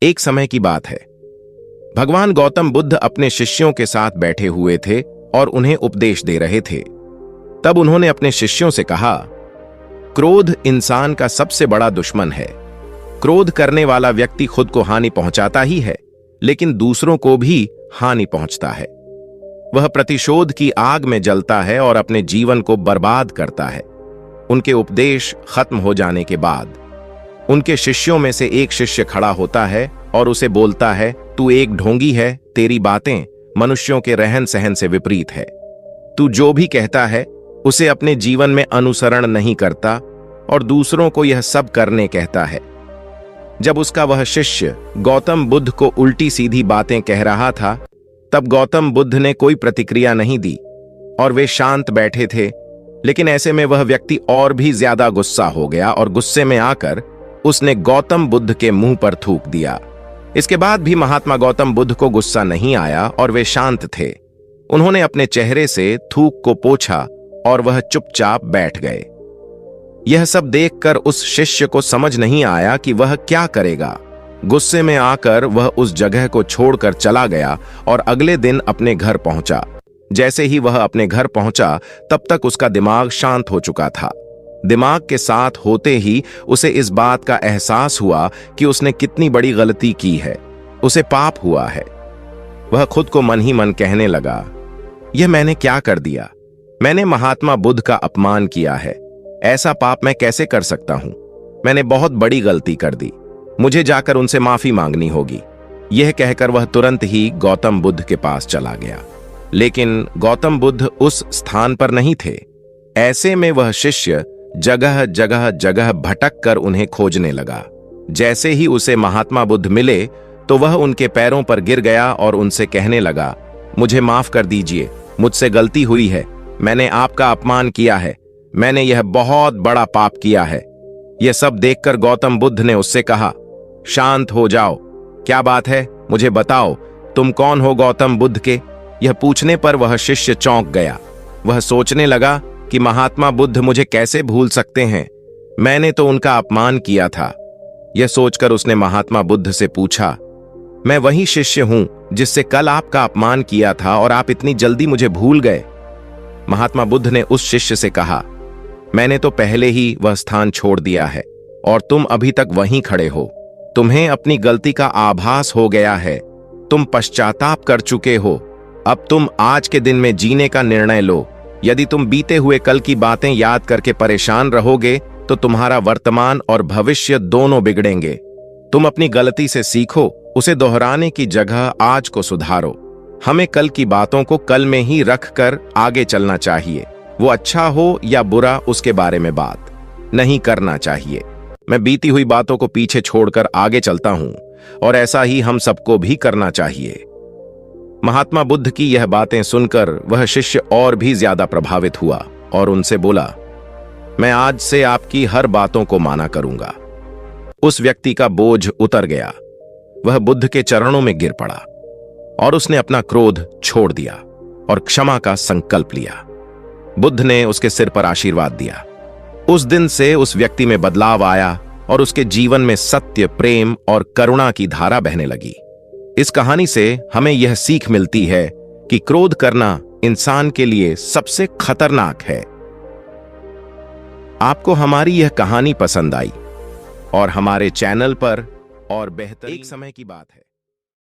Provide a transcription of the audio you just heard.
एक समय की बात है। भगवान गौतम बुद्ध अपने शिष्यों के साथ बैठे हुए थे और उन्हें उपदेश दे रहे थे। तब उन्होंने अपने शिष्यों से कहा, क्रोध इंसान का सबसे बड़ा दुश्मन है। क्रोध करने वाला व्यक्ति खुद को हानि पहुंचाता ही है, लेकिन दूसरों को भी हानि पहुंचता है। वह प्रतिशोध की आग में जलता है और अपने जीवन को बर्बाद करता है। उनके उपदेश खत्म हो जाने के बाद उनके शिष्यों में से एक शिष्य खड़ा होता है और उसे बोलता है, तू एक ढोंगी है, तेरी बातें मनुष्यों के रहन सहन से विपरीत है। तू जो भी कहता है उसे अपने जीवन में अनुसरण नहीं करता और दूसरों को यह सब करने कहता है। जब उसका वह शिष्य गौतम बुद्ध को उल्टी सीधी बातें कह रहा था, तब गौतम बुद्ध ने कोई प्रतिक्रिया नहीं दी और वे शांत बैठे थे। लेकिन ऐसे में वह व्यक्ति और भी ज्यादा गुस्सा हो गया और गुस्से में आकर उसने गौतम बुद्ध के मुंह पर थूक दिया। इसके बाद भी महात्मा गौतम बुद्ध को गुस्सा नहीं आया और वे शांत थे। उन्होंने अपने चेहरे से थूक को पोंछा और वह चुपचाप बैठ गए। यह सब देखकर उस शिष्य को समझ नहीं आया कि वह क्या करेगा। गुस्से में आकर वह उस जगह को छोड़कर चला गया और अगले दिन अपने घर पहुंचा। जैसे ही वह अपने घर पहुंचा, तब तक उसका दिमाग शांत हो चुका था। दिमाग के साथ होते ही उसे इस बात का एहसास हुआ कि उसने कितनी बड़ी गलती की है, उसे पाप हुआ है। वह खुद को मन ही मन कहने लगा, यह मैंने क्या कर दिया? मैंने महात्मा बुद्ध का अपमान किया है। ऐसा पाप मैं कैसे कर सकता हूं? मैंने बहुत बड़ी गलती कर दी। मुझे जाकर उनसे माफी मांगनी होगी। यह कहकर वह तुरंत ही गौतम बुद्ध के पास चला गया। लेकिन गौतम बुद्ध उस स्थान पर नहीं थे। ऐसे में वह शिष्य जगह जगह जगह भटक कर उन्हें खोजने लगा। जैसे ही उसे महात्मा बुद्ध मिले तो वह उनके पैरों पर गिर गया और उनसे कहने लगा, मुझे माफ कर दीजिए, मुझसे गलती हुई है। मैंने आपका अपमान किया है। मैंने यह बहुत बड़ा पाप किया है। यह सब देखकर गौतम बुद्ध ने उससे कहा, शांत हो जाओ। क्या बात है, मुझे बताओ, तुम कौन हो गौतम बुद्ध के? यह पूछने पर वह शिष्य चौंक गया। वह सोचने लगा कि महात्मा बुद्ध मुझे कैसे भूल सकते हैं? मैंने तो उनका अपमान किया था। यह सोचकर उसने महात्मा बुद्ध से पूछा, मैं वही शिष्य हूं जिससे कल आपका अपमान किया था और आप इतनी जल्दी मुझे भूल गए? महात्मा बुद्ध ने उस शिष्य से कहा, मैंने तो पहले ही वह स्थान छोड़ दिया है और तुम अभी तक वहीं खड़े हो। तुम्हें अपनी गलती का आभास हो गया है। तुम पश्चाताप कर चुके हो। अब तुम आज के दिन में जीने का निर्णय लो। यदि तुम बीते हुए कल की बातें याद करके परेशान रहोगे तो तुम्हारा वर्तमान और भविष्य दोनों बिगड़ेंगे। तुम अपनी गलती से सीखो, उसे दोहराने की जगह आज को सुधारो। हमें कल की बातों को कल में ही रख कर आगे चलना चाहिए। वो अच्छा हो या बुरा, उसके बारे में बात नहीं करना चाहिए। मैं बीती हुई बातों को पीछे छोड़कर आगे चलता हूं और ऐसा ही हम सबको भी करना चाहिए। महात्मा बुद्ध की यह बातें सुनकर वह शिष्य और भी ज्यादा प्रभावित हुआ और उनसे बोला, मैं आज से आपकी हर बातों को माना करूंगा। उस व्यक्ति का बोझ उतर गया। वह बुद्ध के चरणों में गिर पड़ा और उसने अपना क्रोध छोड़ दिया और क्षमा का संकल्प लिया। बुद्ध ने उसके सिर पर आशीर्वाद दिया। उस दिन से उस व्यक्ति में बदलाव आया और उसके जीवन में सत्य, प्रेम और करुणा की धारा बहने लगी। इस कहानी से हमें यह सीख मिलती है कि क्रोध करना इंसान के लिए सबसे खतरनाक है। आपको हमारी यह कहानी पसंद आई और हमारे चैनल पर और बेहतर एक समय की बात है।